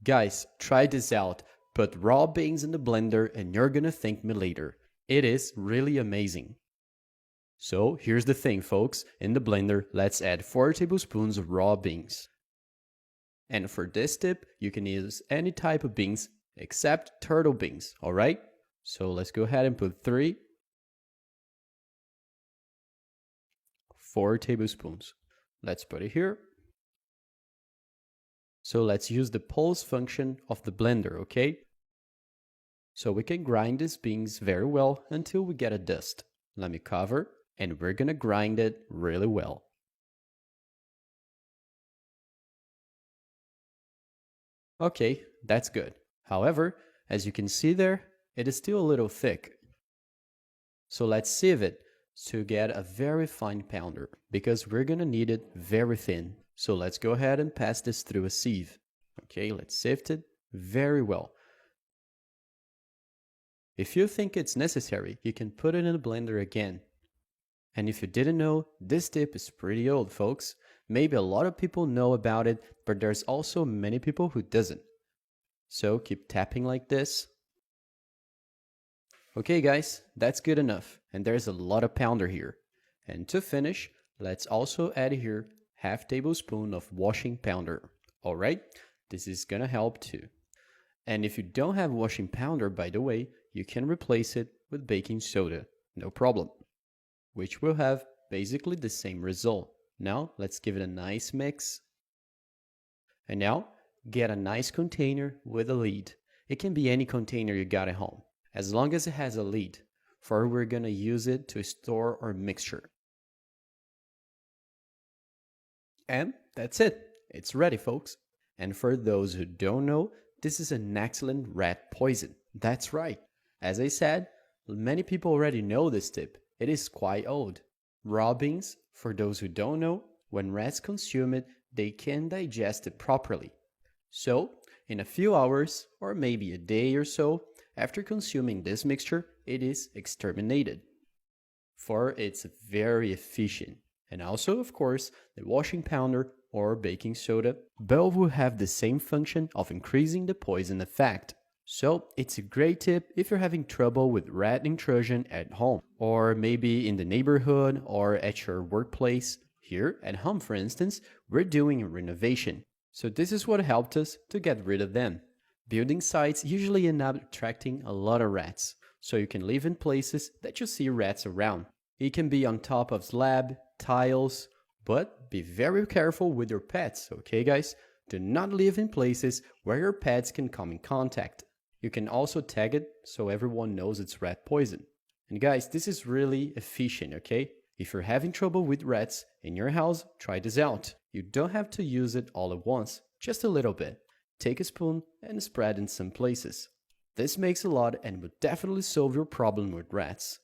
Guys, try this out. Put raw beans in the blender and you're gonna thank me later. It is really amazing. So here's the thing, folks. In the blender, let's add 4 tablespoons of raw beans. And for this tip, you can use any type of beans except turtle beans, alright? So let's go ahead and put 4 tablespoons. Let's put it here. So let's use the pulse function of the blender, okay? So we can grind these beans very well until we get a dust. Let me cover, and we're gonna grind it really well. Okay, that's good. However, as you can see there, it is still a little thick. So let's sieve it to get a very fine powder because we're gonna need it very thin. So let's go ahead and pass this through a sieve. Okay, let's sift it very well. If you think it's necessary, you can put it in a blender again. And if you didn't know, this tip is pretty old, folks. Maybe a lot of people know about it, but there's also many people who doesn't. So keep tapping like this. Okay guys, that's good enough. And there's a lot of powder here. And to finish, let's also add here half tablespoon of washing powder. Alright, this is gonna help too. And if you don't have washing powder, by the way, you can replace it with baking soda, no problem. Which will have basically the same result. Now let's give it a nice mix. And now get a nice container with a lid. It can be any container you got at home, as long as it has a lid, for we're gonna use it to store our mixture. And that's it. It's ready, folks. And for those who don't know, this is an excellent rat poison. That's right. As I said, many people already know this tip. It is quite old. Raw beans, for those who don't know, when rats consume it, they can digest it properly. So, in a few hours, or maybe a day or so, after consuming this mixture, it is exterminated. For it's very efficient. And also, of course, the washing powder or baking soda, both will have the same function of increasing the poison effect. So it's a great tip if you're having trouble with rat intrusion at home, or maybe in the neighborhood or at your workplace. Here at home, for instance, we're doing a renovation. So this is what helped us to get rid of them. Building sites usually end up attracting a lot of rats, so you can live in places that you see rats around. It can be on top of slab, tiles, but be very careful with your pets, okay guys? Do not live in places where your pets can come in contact. You can also tag it so everyone knows it's rat poison. And guys, this is really efficient, okay? If you're having trouble with rats in your house, try this out. You don't have to use it all at once, just a little bit. Take a spoon and spread in some places. This makes a lot and will definitely solve your problem with rats.